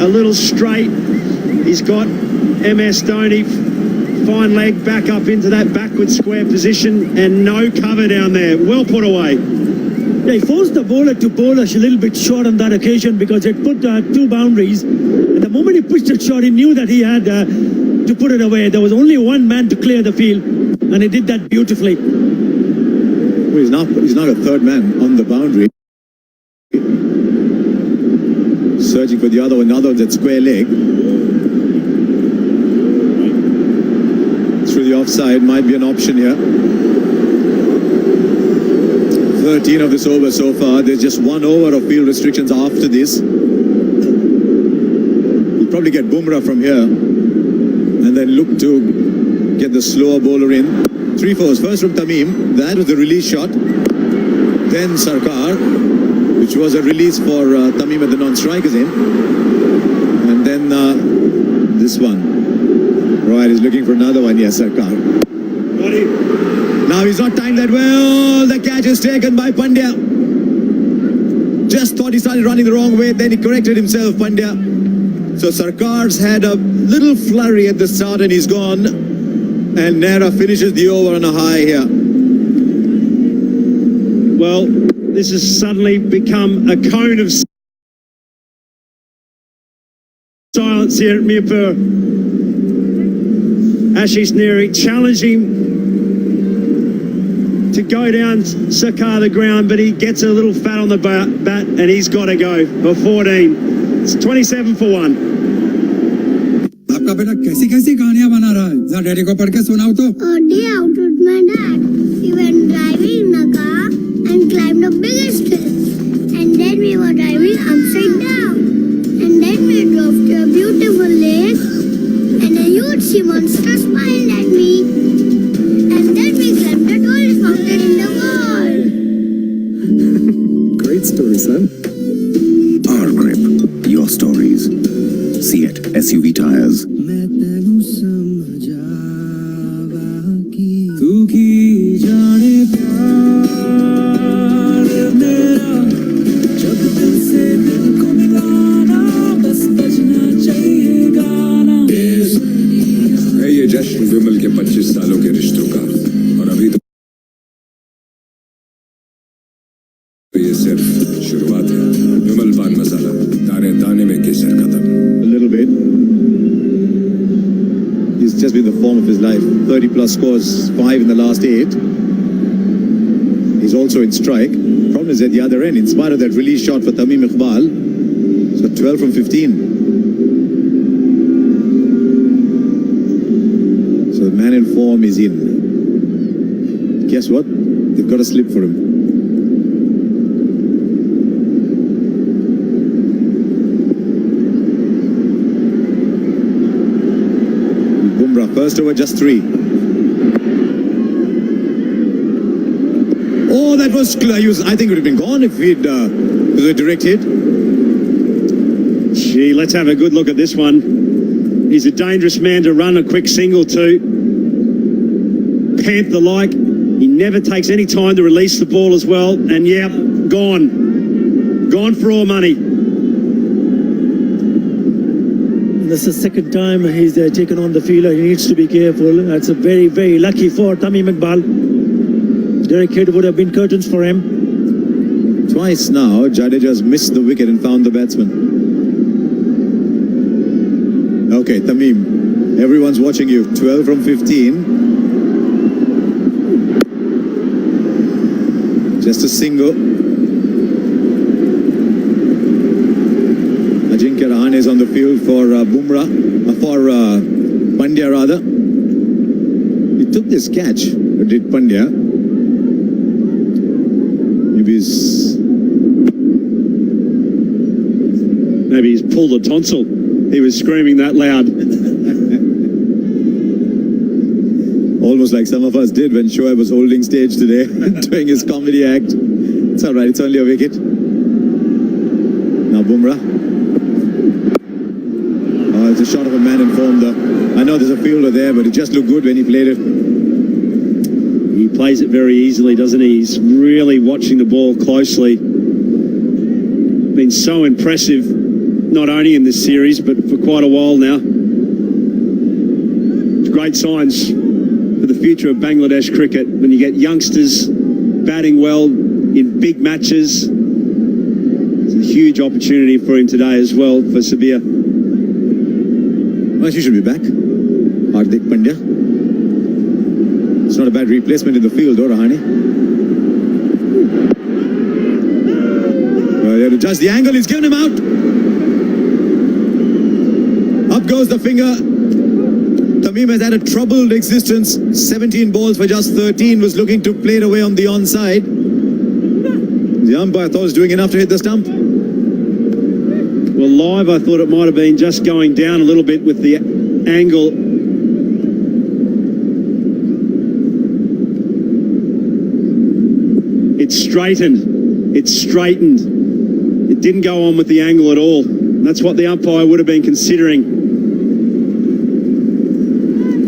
A little straight. He's got MS Dhoni, fine leg back up into that backward square position, and no cover down there. Well put away. Yeah, he forced the bowler to bowl a little bit short on that occasion because it put 2 boundaries. And the moment he pushed it short, he knew that he had to put it away. There was only one man to clear the field, and he did that beautifully. Well, he's not a third man on the boundary. Searching for the other one, that square leg. Through the offside might be an option here. 13 of this over so far. There's just 1 over of field restrictions after this. We'll probably get Bumrah from here and then look to get the slower bowler in. 3 fours. First from Tamim. That was the release shot. Then Sarkar, which was a release for Tamim at the non-strikers in. And then this one. Right, he's looking for another one. Yes, Sarkar. Now he's not timed that well. The catch is taken by Pandya. just thought he started running the wrong way, then he corrected himself, Pandya. So Sarkar's had a little flurry at the start and he's gone. And Nehra finishes the over on a high here. Well, this has suddenly become a cone of silence here at Mirpur. Ashish Nehra challenging to go down Sarkar the ground, but he gets a little fat on the bat and he's got to go for 14. It's 27 for 1. आपका बेटा कैसी कैसी कहानियां बना रहा है जरा daddy को पढ़ के सुनाओ तो A day out with my dad. We went driving in a car and climbed the biggest hill. And then we were driving upside down. And then we drove to a beautiful lake. And a huge sea monster smiled at me. And then we climbed the tallest mountain in the world. Great story, son. Our Grip, your stories. See it, SUV tires. है ये जश्न विमल के 25 सालों के रिश्तों का और अभी तो ये सिर्फ शुरुआत है। विमल पान मसाला, दाने दाने में केसर का दम। A little bit. He's just been the form of his life. 30 plus scores, 5 in the last 8. He's also in strike. Problem is at the other end, in spite of that release shot for Tamim Iqbal. So 12 from 15. So the man in form is in. Guess what? They've got a slip for him. Bumrah, first over, just 3. Oh, that was close. I think it would have been gone if it was a direct hit. Gee, let's have a good look at this one. He's a dangerous man to run a quick single to. Panther-like. He never takes any time to release the ball as well. And yeah, gone. Gone for all money. That's the second time he's taken on the fielder. He needs to be careful. That's a very, very lucky for Tamim Iqbal. Derek Head would have been curtains for him. Twice now, Jadeja's missed the wicket and found the batsman. Okay, Tamim, everyone's watching you. 12 from 15. Just a single. Ajinkya Rahane is on the field for Bumrah, for Pandya rather. He took this catch, did Pandya. Maybe he's pulled a tonsil. He was screaming that loud. Almost like some of us did when Shoaib was holding stage today, doing his comedy act. It's all right, it's only a wicket. Now Bumrah. Oh, it's a shot of a man in form though. I know there's a fielder there, but it just looked good when he played it. He plays it very easily, doesn't he? He's really watching the ball closely. Been so impressive, not only in this series, but for quite a while now. It's great signs for the future of Bangladesh cricket when you get youngsters batting well in big matches. It's a huge opportunity for him today as well, for Sabir. Well, she should be back. Hardik Pandya. It's not a bad replacement in the field, though, Rahane. Well, you have to judge the angle. He's given him out. Up goes the finger. Tamim has had a troubled existence. 17 balls for just 13. Was looking to play it away on the onside. The umpire thought he was doing enough to hit the stump. Well, live, I thought it might have been just going down a little bit with the angle. It's straightened. It's straightened. It didn't go on with the angle at all. That's what the umpire would have been considering.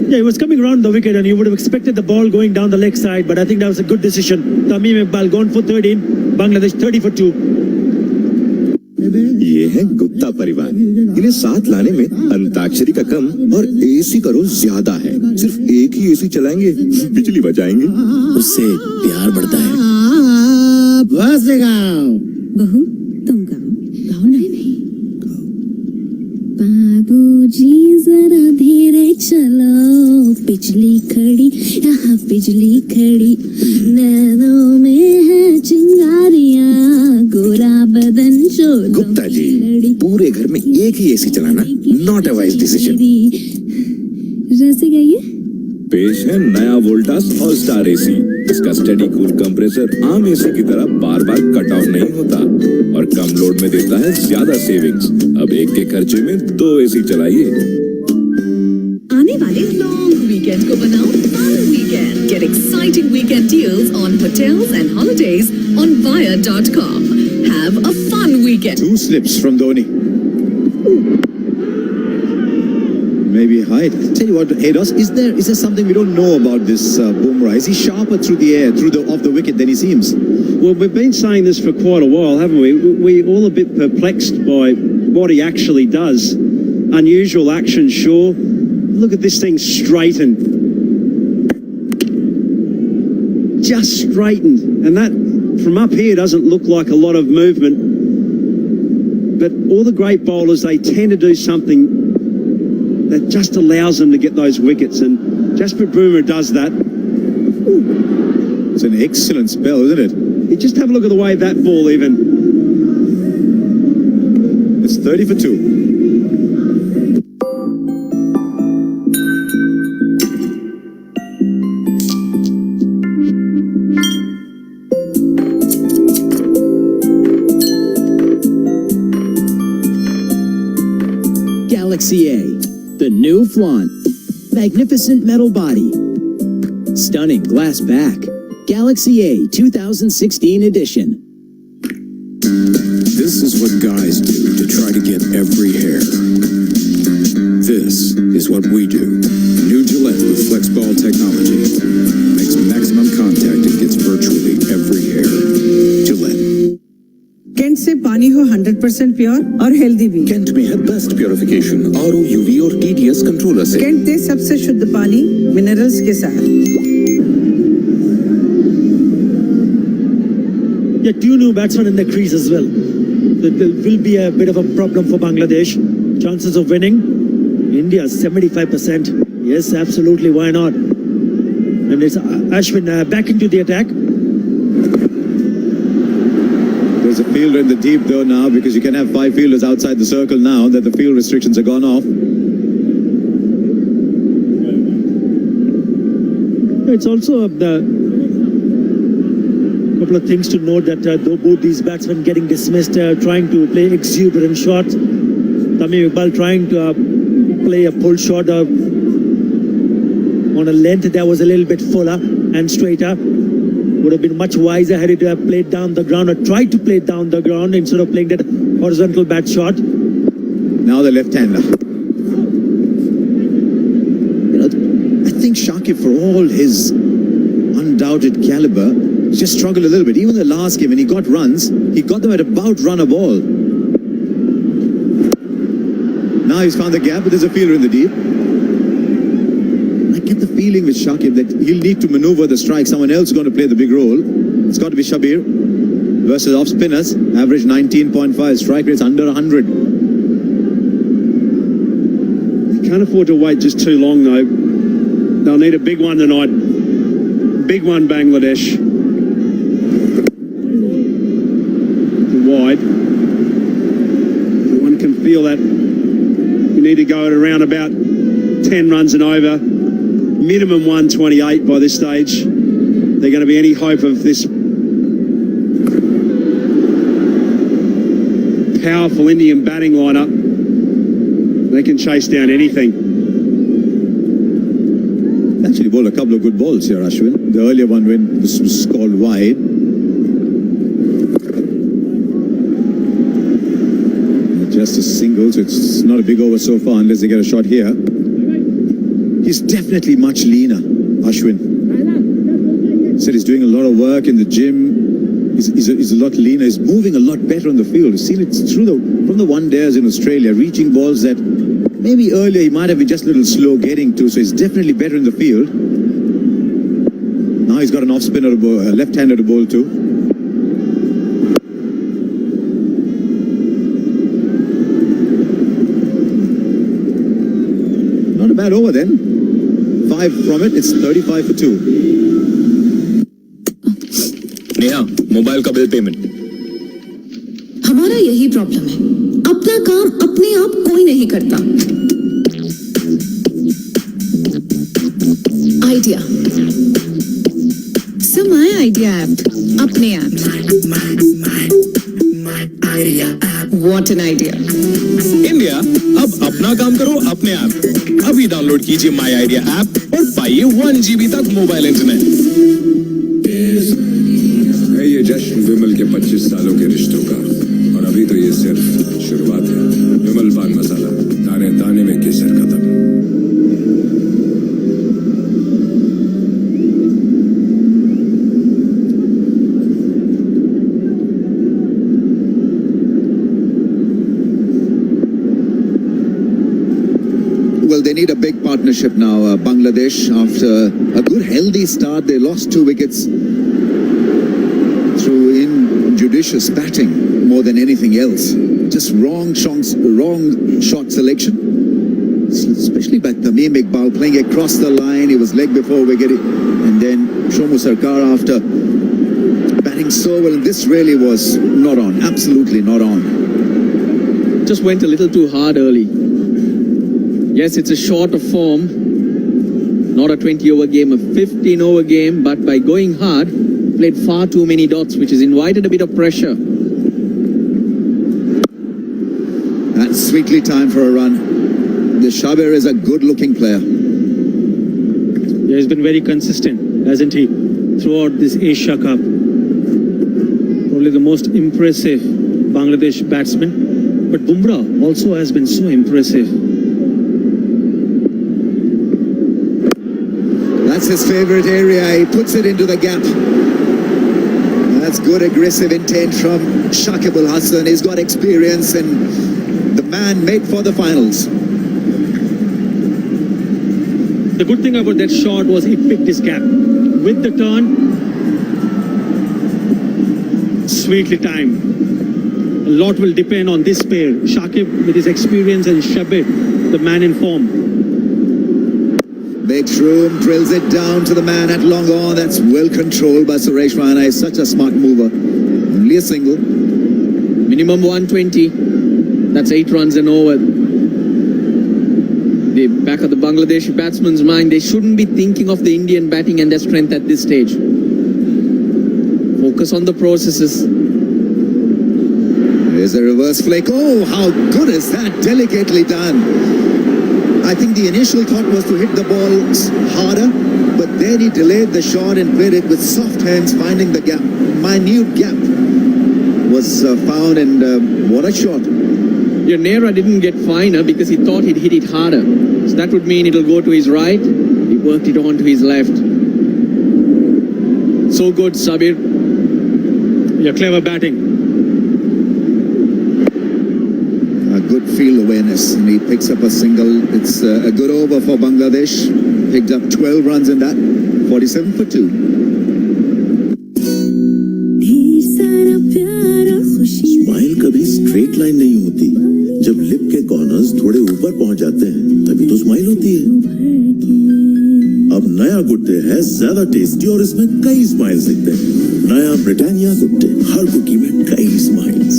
Yeah, he was coming around the wicket and you would have expected the ball going down the leg side, but I think that was a good decision. Tamim Iqbal gone for 13, Bangladesh 30 for 2. ये है गुप्ता परिवार। इन्हें साथ लाने में अंताक्षरी का कम और AC का रोल ज्यादा है। सिर्फ एक ही एसी चलाएंगे, बिजली बचाएंगे, उससे प्यार बढ़ता है। बस गाओ बहू तुम गाओ गाओ नहीं बाबूजी जरा धीरे चलो पिछली खड़ी यहाँ बिजली खड़ी नैनों में है चिंगारियाँ गोरा बदन जो गुप्ता जी, पूरे घर में एक ही एसी चलाना नॉट अ वाइज डिसीजन। जैसे गाइए पेश है नया वोल्टास ऑल स्टार एसी। इसका स्टेडी कूल कंप्रेसर आम एसी की तरह बार बार कट ऑफ नहीं होता और कम लोड में देता है ज्यादा सेविंग्स। अब एक के खर्चे में 2 एसी चलाइए। आने वाले लॉन्ग वीकेंड को बनाओ fun weekend. Get exciting weekend deals on hotels and holidays on Via.com. Have a fun weekend. 2 slips from Dhoni. Maybe height. Tell you what, Edos, is there something we don't know about this Bumrah? Is he sharper through the air, off the wicket than he seems? Well, we've been saying this for quite a while, haven't we? We're all a bit perplexed by what he actually does. Unusual action, sure. Look at this thing straightened. Just straightened. And that, from up here, doesn't look like a lot of movement. But all the great bowlers, they tend to do something that just allows them to get those wickets. And Jasprit Bumrah does that. It's an excellent spell, isn't it? You just have a look at the way that ball even. It's 30 for 2. Galaxy A, the new Flaunt. Magnificent metal body. Stunning glass back. Galaxy A 2016 edition. This is what guys do to try to get every hair. This is what we do. New Gillette with FlexBall technology. Makes maximum contact and gets virtually every hair. Gillette. कैंट से पानी हो 100% pure और healthy भी। Cantt में है best purification RO, UV और TDS controller से। कैंट दे सबसे शुद्ध पानी मिनरल्स के साथ। Yeah, 2 new batsmen in the crease as well. There will be a bit of a problem for Bangladesh. Chances of winning, India 75%. Yes, absolutely. Why not? And it's Ashwin back into the attack. There's a fielder in the deep though now, because you can have 5 fielders outside the circle now that the field restrictions are gone off. It's also a couple of things to note that though both these batsmen getting dismissed, trying to play exuberant shots. Tamim Iqbal trying to play a pull shot on a length that was a little bit fuller and straighter. Would have been much wiser had it played down the ground or tried to play it down the ground instead of playing that horizontal bat shot. Now the left-hander. You know, I think Shakib, for all his undoubted caliber, just struggled a little bit. Even the last game when he got runs, he got them at about run a ball. Now he's found the gap, but there's a fielder in the deep. I get the feeling with Shakib that he'll need to maneuver the strike. Someone else is going to play the big role. It's got to be Shabir versus off spinners. Average 19.5. Strike rate's under 100. They can't afford to wait just too long though. They'll need a big one tonight. Big one, Bangladesh. Wide. One can feel that. We need to go at around about 10 runs and over. Minimum 128 by this stage. They're going to be any hope of this powerful Indian batting lineup. They can chase down anything. Actually bowled a couple of good balls here, Ashwin. The earlier one when this was called wide. Just a single, so it's not a big over so far unless they get a shot here. He's definitely much leaner, Ashwin. Said he's doing a lot of work in the gym. He's a lot leaner. He's moving a lot better on the field. You've seen it from the one days in Australia, reaching balls that maybe earlier he might have been just a little slow getting to. So he's definitely better in the field. Now he's got an off spinner, left-hander to bowl to. Not a bad over then. 5 from it. It's 35 for 2. Neha, mobile का bill payment. हमारा यही problem है, अपना काम अपने आप कोई नहीं करता। Idea, so my idea app, अपने app. What an idea! India, अब अपना काम करो अपने आप। अभी डाउनलोड कीजिए माई आइडिया ऐप और पाइए 1 GB तक मोबाइल इंटरनेट। ये जश्न विमल के 25 सालों के रिश्तों का, और अभी तो ये सिर्फ शुरुआत है। विमल पान मसाला, दाने दाने में केसर खत्म। Well, they need a big partnership now, Bangladesh. After a good, healthy start, they lost 2 wickets through injudicious batting more than anything else. Just wrong shot selection. Especially by Tamim Iqbal playing across the line. He was leg before wicket. And then Shomu Sarkar after batting so well. And this really was not on. Absolutely not on. Just went a little too hard early. Yes, it's a short of form, not a 20-over game, a 15-over game, but by going hard, played far too many dots, which has invited a bit of pressure. That's sweetly timed for a run. The Shabir is a good-looking player. Yeah, he's been very consistent, hasn't he, throughout this Asia Cup. Probably the most impressive Bangladesh batsman. But Bumrah also has been so impressive. That's his favorite area. He puts it into the gap. That's good aggressive intent from Shakib Al Hasan. He's got experience and the man made for the finals. The good thing about that shot was he picked his gap. With the turn, sweetly timed. A lot will depend on this pair. Shakib with his experience and Shabir, the man in form. Big Shroom drills it down to the man at long on. That's well controlled by Suresh Raina. He's such a smart mover. Only a single. Minimum 120. That's 8 runs and over. The back of the Bangladeshi batsman's mind, they shouldn't be thinking of the Indian batting and their strength at this stage. Focus on the processes. There's a reverse flick. Oh, how good is that? Delicately done. I think the initial thought was to hit the ball harder, but then he delayed the shot and played it with soft hands, finding the gap. Minute gap was found, and what a shot. Your Nehra didn't get finer because he thought he'd hit it harder. So that would mean it'll go to his right. He worked it on to his left. So good, Sabir. Yeah, clever batting. A good field awareness, and he picks up a single. It's a good over for Bangladesh. Picked up 12 runs in that. 47 for 2. Smile कभी straight line नहीं होती। जब lip के corners थोड़े ऊपर पहुंच जाते हैं, तभी तो स्माइल होती है। अब नया गुड डे है ज्यादा टेस्टी और इसमें कई स्माइल्स दिखते हैं। नया ब्रिटानिया गुड डे, हर कुकी में कई स्माइल्स।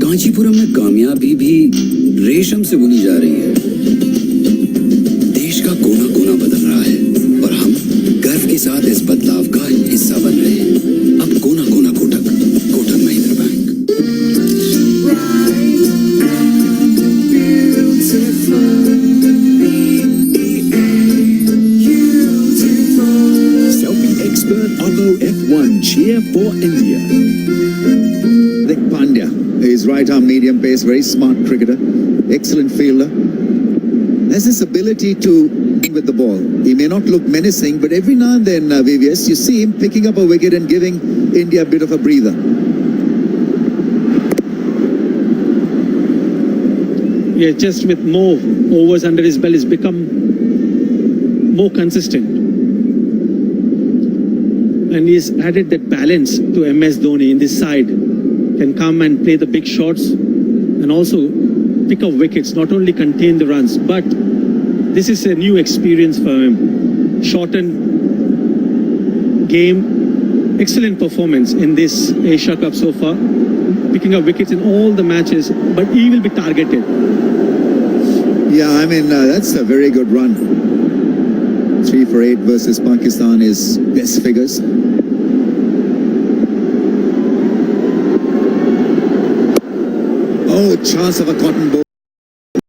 कांचीपुरम में कामयाबी भी रेशम से बुनी जा रही है। देश का कोना कोना बदल रहा है और हम गर्व के साथ इस बदलाव का हिस्सा बन रहे हैं। अब कोना कोना Kotak, Kotak Mahindra bank. Selfie expert Otto F1 cheer for India. Nick Pandya, he's right arm medium pace, very smart cricketer, excellent fielder. has this ability to with the ball. He may not look menacing, but every now and then, VVS, you see him picking up a wicket and giving India a bit of a breather. Yeah, just with more overs under his belt, he's become more consistent. And he's added that balance to MS Dhoni in this side. Can come and play the big shots and also pick up wickets, not only contain the runs, but this is a new experience for him. Shortened game, excellent performance in this Asia Cup so far. Picking up wickets in all the matches, but he will be targeted. Yeah, I mean, that's a very good run. 3 for 8 versus Pakistan is best figures. Oh, chance of a cotton ball.